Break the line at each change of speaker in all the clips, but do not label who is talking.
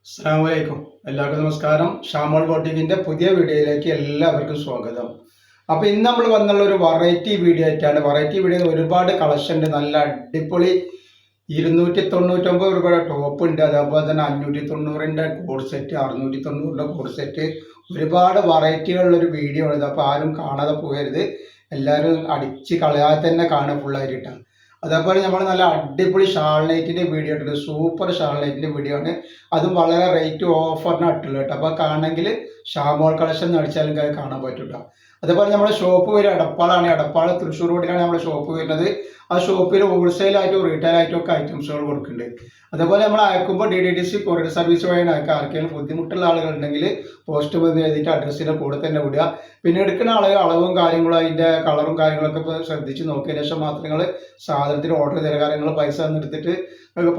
അസ്സലാമലൈക്കും. എല്ലാവർക്കും നമസ്കാരം. ഷാമോൾ ബോട്ടിക്കിന്റെ പുതിയ വീഡിയോയിലേക്ക് എല്ലാവർക്കും സ്വാഗതം. അപ്പോൾ ഇന്ന് നമ്മൾ വന്നുള്ള ഒരു വെറൈറ്റി വീഡിയോ ആയിട്ടാണ്. വെറൈറ്റി വീഡിയോ ഒരുപാട് കളക്ഷൻ ഉണ്ട്. നല്ല അടിപൊളി 299 രൂപയുടെ ടോപ്പ് ഉണ്ട്. അതേപോലെ തന്നെ 590ന്റെ കോഡ് സെറ്റ്, 690ന്റെ കോഡ് സെറ്റ്, ഒരുപാട് വെറൈറ്റികളുള്ളൊരു വീഡിയോ ആണ്. അപ്പോൾ ആരും കാണാതെ പോകരുത്. എല്ലാവരും അടിച്ച് കളയാതെ തന്നെ കാണുക ഫുള്ളായിട്ടാണ്. അതേപോലെ നമ്മൾ നല്ല അടിപൊളി ഷാൾ നൈറ്റിൻ്റെ വീഡിയോ ഇട്ടിട്ടുണ്ട്. സൂപ്പർ ഷാൾ നൈറ്റിൻ്റെ വീഡിയോ ആണ്. അതും വളരെ റേറ്റ് ഓഫറിന് ഇട്ടുള്ളൂ കേട്ടോ. അപ്പോൾ കാണണമെങ്കിൽ ഷാമോൾ കളക്ഷൻ എന്ന് അടിച്ചാലും കാണാൻ പറ്റും കേട്ടോ. അതേപോലെ നമ്മുടെ ഷോപ്പ് വരും എടപ്പാളാണ്. എടപ്പാൾ തൃശ്ശൂർ റോഡിലാണ് നമ്മുടെ ഷോപ്പ് വരുന്നത്. ആ ഷോപ്പിൽ ഹോൾസെയിലായിട്ടും റീറ്റെയിൽ ആയിട്ടും ഒക്കെ ഐറ്റംസുകൾ കൊടുക്കുന്നുണ്ട്. അതേപോലെ നമ്മൾ അയക്കുമ്പോൾ DDDC കൊറിയർ സർവീസ് വഴിയാണ് അയക്കുക. ആർക്കെങ്കിലും ബുദ്ധിമുട്ടുള്ള ആളുകളുണ്ടെങ്കിൽ പോസ്റ്റ് വന്ന് എഴുതിയിട്ട് അഡ്രസ്സിൻ്റെ കൂടെ തന്നെ വിടുക. പിന്നെ എടുക്കുന്ന ആളുകൾ അളവും കാര്യങ്ങളും അതിൻ്റെ കളറും കാര്യങ്ങളൊക്കെ ഇപ്പോൾ ശ്രദ്ധിച്ച് നോക്കിയതിന് ശേഷം മാത്രം നിങ്ങൾ സാധനത്തിന് ഓർഡർ ചെയ്ത കാര്യങ്ങൾ പൈസ എടുത്തിട്ട്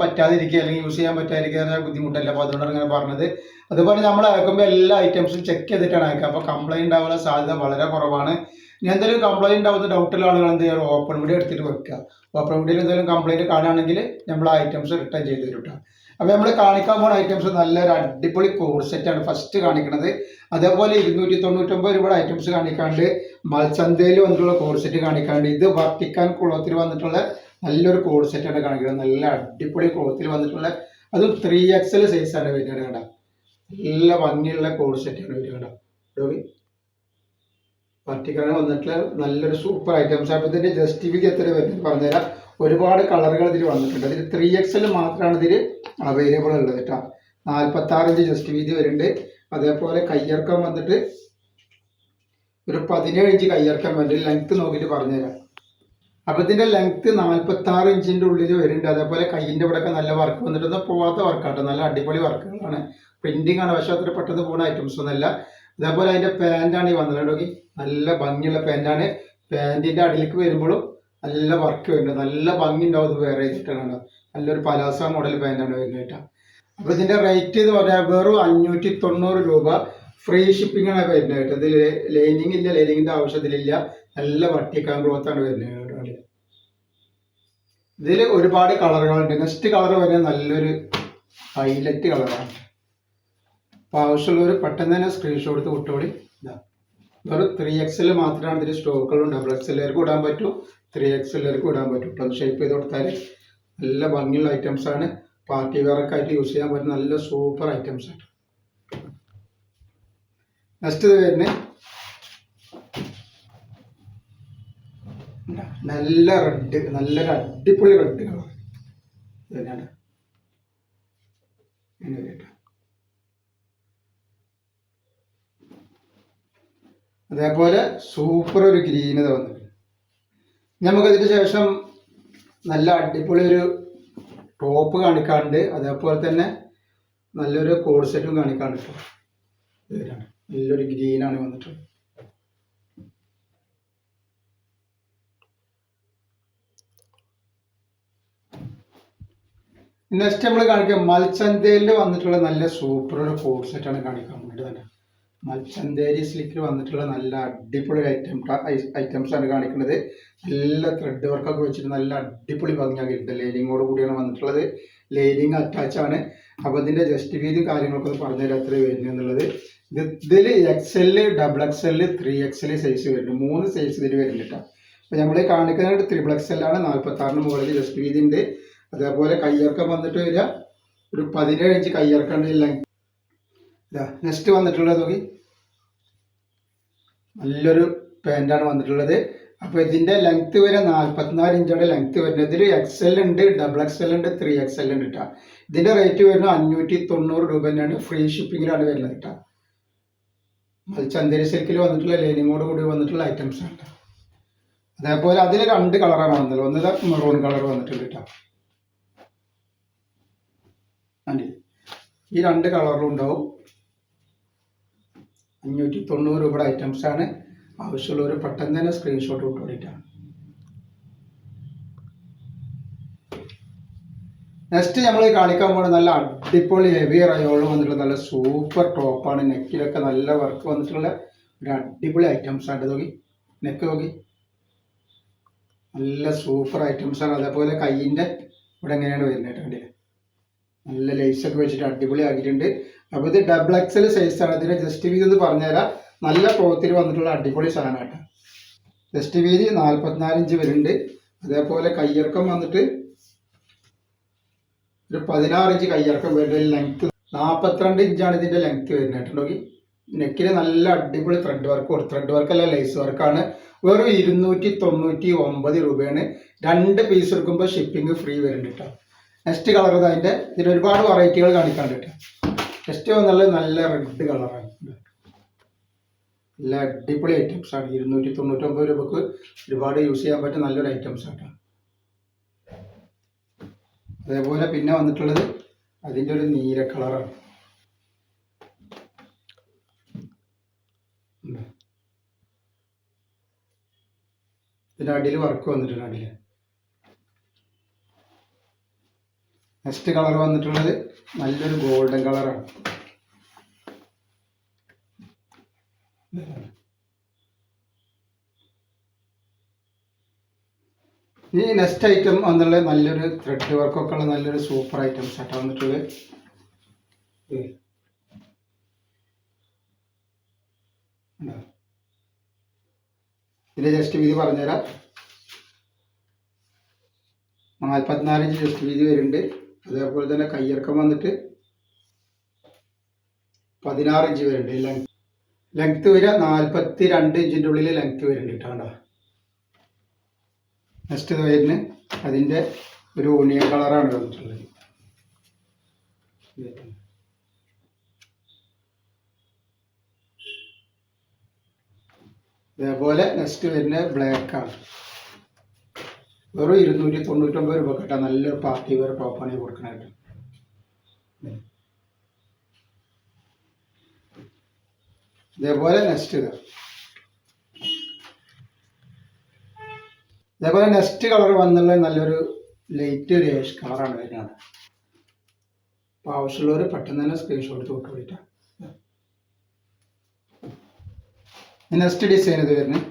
പറ്റാതിരിക്കുക അല്ലെങ്കിൽ യൂസ് ചെയ്യാൻ പറ്റാതിരിക്കുക ബുദ്ധിമുട്ടല്ല. അപ്പോൾ അതുകൊണ്ടാണ് ഇങ്ങനെ പറഞ്ഞത്. അതുപോലെ നമ്മൾ അയക്കുമ്പോൾ എല്ലാ ഐറ്റംസും ചെക്ക് ചെയ്തിട്ടാണ് അയക്കുക. അപ്പോൾ കംപ്ലൈൻറ്റ് ആവാനുള്ള സാധ്യത വളരെ കുറവാണ്. ഇനി എന്തെങ്കിലും കംപ്ലൈൻറ്റ് ആവുന്ന ഡൗട്ടുള്ള ആളുകൾ എന്ത് ചെയ്യുക, ഓപ്പൺ വീഡിയോ എടുത്തിട്ട് വെക്കുക. ഓപ്പൺ വീഡിയോയിൽ എന്തെങ്കിലും കംപ്ലൈൻറ്റ് കാണുകയാണെങ്കിൽ നമ്മൾ ആ ഐറ്റംസ് റിട്ടേൺ ചെയ്ത് തരും കേട്ടോ. അപ്പോൾ നമ്മൾ കാണിക്കാൻ പോകുന്ന ഐറ്റംസ് നല്ലൊരു അടിപൊളി കോഡ് സെറ്റാണ് ഫസ്റ്റ് കാണിക്കുന്നത്. അതേപോലെ 299 രൂപയുടെ ഐറ്റംസ് കാണിക്കാണ്ട്, മൽച്ചന്തയിൽ വന്നിട്ടുള്ള കോഡ് സെറ്റ് കാണിക്കാണ്ട്, ഇത് വർത്തിക്കാൻ കുളത്തിൽ വന്നിട്ടുള്ള നല്ലൊരു കോഡ് സെറ്റാണ് കാണിക്കുന്നത്. നല്ല അടിപൊളി കുളത്തിൽ വന്നിട്ടുള്ള അതും 3XL സൈസാണ് വരുന്നത് കേട്ടോ. നല്ല ഭംഗിയുള്ള കോഡ് സെറ്റാണ് വരിക കേട്ടോ. വർത്തിക്കാണ് വന്നിട്ടുള്ള നല്ലൊരു സൂപ്പർ ഐറ്റംസ്. അപ്പോൾ ഇതിൻ്റെ ജസ്റ്റിഫിക്ക് എത്ര വരുന്നത് പറഞ്ഞുതരാം. ഒരുപാട് കളറുകൾ ഇതിൽ വന്നിട്ടുണ്ട്. അതിൽ 3XL മാത്രമാണ് ഇതിൽ അവൈലബിൾ ഉള്ളത് കേട്ടോ. 46 ഇഞ്ച് ജസ്റ്റ് വീതി വരുന്നുണ്ട്. അതേപോലെ കയ്യിറക്കം വന്നിട്ട് ഒരു 17 ഇഞ്ച് കയ്യിറക്കം വരുന്നുണ്ട്. ലെങ്ത്ത് നോക്കിയിട്ട് പറഞ്ഞുതരാം. അപ്പോൾ ഇതിൻ്റെ ലെങ്ത്ത് 46 ഇഞ്ചിൻ്റെ ഉള്ളിൽ വരുന്നുണ്ട്. അതേപോലെ കയ്യിൻ്റെ ഇവിടെയൊക്കെ നല്ല വർക്ക് വന്നിട്ടൊന്നും പോവാത്ത വർക്കാട്ടോ. നല്ല അടിപൊളി വർക്കുകളാണ്. പ്രിൻറ്റിങ് ആണ്, പക്ഷേ അത്ര പെട്ടെന്ന് പോകുന്ന ഐറ്റംസ് ഒന്നുമല്ല. അതേപോലെ അതിൻ്റെ പാൻറ്റാണ് ഈ വന്നത്. നോക്കി നല്ല ഭംഗിയുള്ള പാൻറ്റാണ്. പാൻറ്റിൻ്റെ അടിയിലേക്ക് വരുമ്പോഴും നല്ല വർക്ക് വരുന്നുണ്ട്. നല്ല ഭംഗി ഉണ്ടാവും. ഇത് വേറെ ചെയ്തിട്ടാണ്. നല്ലൊരു പലാസ മോഡൽ പാൻറ്റാണ് വരുന്നത് കേട്ടോ. അപ്പോൾ ഇതിൻ്റെ റേറ്റ് എന്ന് പറഞ്ഞാൽ വെറും 590 രൂപ. ഫ്രീ ഷിപ്പിംഗ് ആണ് വരുന്നത് കേട്ടോ. ഇതിൽ ലൈനിങ് ഇല്ല, ലൈനിങ്ങിൻ്റെ ആവശ്യത്തിലില്ല. നല്ല വട്ടിക്കാൻ ക്ലോത്താണ് വരുന്നത് കേട്ടോ. ഇതിൽ ഒരുപാട് കളറുകളുണ്ട്. നെക്സ്റ്റ് കളർ വരുന്നത് നല്ലൊരു ഹൈലൈറ്റ് കളറാണ്. അപ്പോൾ ആവശ്യമുള്ളവർ പെട്ടെന്ന് തന്നെ സ്ക്രീൻഷോട്ട് എടുത്ത് വിട്ടോളി. ഇതാ വെറും 3XL മാത്രമാണ് ഇതിൽ സ്റ്റോക്കുകളുണ്ട്. XXLർക്ക് ഇടാൻ പറ്റും, 3XLർക്ക് ഇടാൻ പറ്റും. പ്ലം ഷേപ്പ് ചെയ്ത് കൊടുത്താൽ നല്ല ഭംഗിയുള്ള ഐറ്റംസ് ആണ്. പാർട്ടി വെയറൊക്കെ ആയിട്ട് യൂസ് ചെയ്യാൻ പറ്റുന്ന നല്ല സൂപ്പർ ഐറ്റംസ് ആണ്. നെക്സ്റ്റ് ഇത് വരുന്നത് നല്ല റെഡ്, നല്ലൊരു അടിപൊളി റെഡ് കളർ തന്നെയാണ്. അതേപോലെ സൂപ്പർ ഒരു ഗ്രീൻ ഇത് വന്നിട്ട് നമുക്കതിന് ശേഷം നല്ല അടിപൊളി ഒരു ടോപ്പ് കാണിക്കാറുണ്ട്. അതേപോലെ തന്നെ നല്ലൊരു കോഡ് സെറ്റും കാണിക്കാറുണ്ട് കേട്ടോ. ഇതിലാണ് നല്ലൊരു ഗ്രീനാണ് വന്നിട്ടുള്ളത്. നെക്സ്റ്റ് നമ്മൾ കാണിക്കുക മൽച്ചന്തേരിൽ വന്നിട്ടുള്ള നല്ല സൂപ്പർ ഒരു കോഡ് സെറ്റാണ് കാണിക്കാൻ വേണ്ടി തന്നെ. മൽച്ചന്തേരി സിൽക്കിൽ വന്നിട്ടുള്ള നല്ല അടിപൊളി ഐറ്റംസ് ആണ് കാണിക്കുന്നത്. നല്ല ത്രെഡ് വർക്കൊക്കെ വെച്ചിട്ട് നല്ല അടിപൊളി ഭംഗിയാക്കിയിട്ടുണ്ട്. ലൈനിങ്ങോട് കൂടിയാണ് വന്നിട്ടുള്ളത്. ലൈനിങ് അറ്റാച്ച് ആണ്. അപ്പോൾ ഇതിൻ്റെ ജസ്റ്റ് വീതിയും കാര്യങ്ങളൊക്കെ ഒന്ന് പറഞ്ഞുതരാം എത്ര വരുന്നത് എന്നുള്ളത്. ഇതിൽ XL, XXL, 3XL സൈസ് വരുന്നുണ്ട്. 3 സൈസ് ഇതിൽ വരുന്നുണ്ട് കേട്ടോ. അപ്പോൾ നമ്മൾ കാണിക്കുന്നത് XXL ആണ്. 46 മുകളിൽ ജസ്റ്റ് വീതി ഉണ്ട്. അതേപോലെ കയ്യിറക്കം വന്നിട്ട് വരിക ഒരു 17 ഇഞ്ച് കയ്യിറക്കം ലെങ്ത്. ഇതാ നെക്സ്റ്റ് വന്നിട്ടുള്ളത് നോക്കി നല്ലൊരു പാൻറ്റാണ് വന്നിട്ടുള്ളത്. അപ്പോൾ ഇതിൻ്റെ ലെങ്ത്ത് വരെ 44 ഇഞ്ചാണ് ലെങ്ത്ത് വരുന്നത്. ഇതിൽ XL ഉണ്ട്, XXL ഉണ്ട്, 3XL ഉണ്ട് കേട്ടോ. ഇതിൻ്റെ റേറ്റ് വരുന്നത് 590 രൂപ തന്നെയാണ്. ഫ്രീ ഷിപ്പിങ്ങിലാണ് വരുന്നത് കേട്ടോ. മൽച്ചന്തേരി സിൽക്കിൽ വന്നിട്ടുള്ള ലൈനിങ്ങോട് കൂടി വന്നിട്ടുള്ള ഐറ്റംസ് ആണ്. അതേപോലെ അതിൽ 2 കളറാണ് വന്നത്. ഒന്ന് മെറൂൺ കളർ വന്നിട്ടുണ്ട് കേട്ടോ. ഈ 2 കളറിലും ഉണ്ടാവും. 590 രൂപയുടെ ഐറ്റംസ് ആണ്. ആവശ്യമുള്ളവർ പെട്ടെന്ന് തന്നെ സ്ക്രീൻഷോട്ട് വിട്ടുകൊണ്ടിട്ടാണ്. നെക്സ്റ്റ് നമ്മൾ കാണിക്കാൻ പോകുന്നത് നല്ല അടിപൊളി ഹെവി റയോളിൽ വന്നിട്ടുള്ള നല്ല സൂപ്പർ ടോപ്പാണ്. നെക്കിലൊക്കെ നല്ല വർക്ക് വന്നിട്ടുള്ള ഒരു അടിപൊളി ഐറ്റംസ് ആണ്. നോക്കി നെക്ക് നോക്കി നല്ല സൂപ്പർ ഐറ്റംസ് ആണ്. അതേപോലെ കയ്യിൻ്റെ ഇവിടെ എങ്ങനെയാണ് വരുന്നത് കണ്ടില്ലേ. നല്ല ലേസൊക്കെ വെച്ചിട്ട് അടിപൊളി ആക്കിയിട്ടുണ്ട്. അപ്പോൾ ഇത് ഡബിൾ എക്സൽ സൈസാണ്. ഇതിൻ്റെ ജസ്റ്റ് വീതി എന്ന് പറഞ്ഞുതരാം. നല്ല ക്ലോത്തിൽ വന്നിട്ടുള്ള അടിപൊളി സാധനമാണ്. ജസ്റ്റ് വീതി 44 ഇഞ്ച് വരുന്നുണ്ട്. അതേപോലെ കയ്യിറക്കം വന്നിട്ട് ഒരു 16 ഇഞ്ച് കയ്യിറക്കം വരുന്നുണ്ട്. ലെങ്ത് 42 ഇഞ്ചാണ് ഇതിൻ്റെ ലെങ്ത് വരുന്നത് കേട്ടോ. നെക്കിന് നല്ല അടിപൊളി ത്രെഡ് വർക്ക് അല്ല ലേസ് വർക്കാണ്. വെറും 299 രൂപയാണ്. 2 പീസ് എടുക്കുമ്പോൾ ഷിപ്പിംഗ് ഫ്രീ വരുന്നുണ്ട് കേട്ടോ. നെക്സ്റ്റ് കളർ അതിൻ്റെ ഇതിൽ ഒരുപാട് വെറൈറ്റികൾ കാണിക്കാണ്ട് കേട്ടോ. നെക്സ്റ്റ് വന്നുള്ളത് നല്ല റെഡ് കളറാണ്. നല്ല അടിപൊളി ഐറ്റംസ് ആണ്. 299 രൂപക്ക് ഒരുപാട് യൂസ് ചെയ്യാൻ പറ്റുന്ന നല്ലൊരു ഐറ്റംസ് ആണ്. അതേപോലെ പിന്നെ വന്നിട്ടുള്ളത് അതിൻ്റെ ഒരു നീല കളറാണ്. ഇതിൻ്റെ അടിയിൽ വർക്ക് വന്നിട്ടുണ്ട്. അടിയിൽ നെക്സ്റ്റ് കളർ വന്നിട്ടുള്ളത് നല്ലൊരു ഗോൾഡൻ കളറാണ്. ഈ നെക്സ്റ്റ് ഐറ്റം വന്നുള്ളത് നല്ലൊരു ത്രെഡ് വർക്കൊക്കെ ഉള്ള നല്ലൊരു സൂപ്പർ ഐറ്റംസ് ആട്ടോ വന്നിട്ടുള്ളത്. ഇതിൻ്റെ ജസ്റ്റ് വീതി പറഞ്ഞുതരാം. 44 ഇഞ്ച് ജസ്റ്റ് വീതി വരുന്നുണ്ട്. അതേപോലെ തന്നെ കയ്യിറക്കം വന്നിട്ട് 16 ഇഞ്ച് വരുന്നുണ്ട്. ലെങ്ത് വരിക 42 ഇഞ്ചിൻ്റെ ഉള്ളിൽ ലെങ്ത് വരുന്നുണ്ട് കേട്ടോ. നെക്സ്റ്റ് വരുന്നത് അതിൻ്റെ ഒരു ഓണിയൻ കളറാണ് വന്നിട്ടുള്ളത്. അതേപോലെ നെക്സ്റ്റ് വരുന്ന ബ്ലാക്കാണ്. വെറും 299 രൂപ കേട്ടോ. നല്ലൊരു പാർട്ടി വെയർ ടോപ്പാണ് കൊടുക്കണായിട്ട്. ഇതേപോലെ നെക്സ്റ്റ് കളർ വന്നുള്ളത് നല്ലൊരു ലൈറ്റ് ഒരു ഏഷ് കളറാണ് വരുന്നത്. അപ്പോൾ ആവശ്യമുള്ളവർ പെട്ടെന്ന് തന്നെ സ്ക്രീൻഷോട്ട് തൊട്ട് വിളിക്കാം. നെക്സ്റ്റ് ഡിസൈൻ ഇത് വരുന്നത്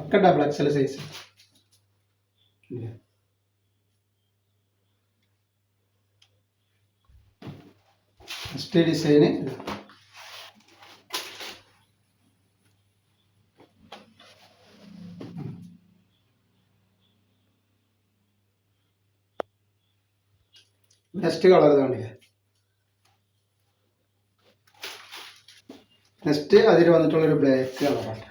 ഒക്കെ ഡബിൾ എക്സൽ സൈസ്. നെക്സ്റ്റ് ഡിസൈന് നെക്സ്റ്റ് കളർ കാണില്ല. നെക്സ്റ്റ് അതിൽ വന്നിട്ടുള്ളൊരു ബ്ലാക്ക് കളറാണ്.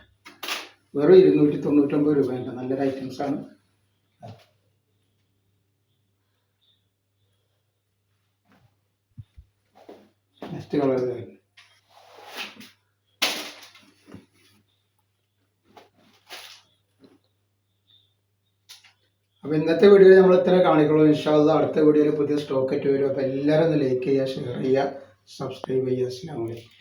വെറും 299 രൂപയുണ്ട്. നല്ലൊരു ഐറ്റംസ് ആണ്. നെക്സ്റ്റ് കളർ അപ്പോൾ ഇന്നത്തെ വീഡിയോയിൽ നമ്മൾ ഇത്ര കാണിക്കുള്ളൂ. ഇൻഷാ അല്ലാഹ് അടുത്ത വീഡിയോയിൽ പുതിയ സ്റ്റോക്ക് ആയിട്ട് വരും. അപ്പോൾ എല്ലാവരും ഒന്ന് ലൈക്ക് ചെയ്യുക, ഷെയർ ചെയ്യുക, സബ്സ്ക്രൈബ് ചെയ്യുക. അസ്സലാമു അലൈക്കും.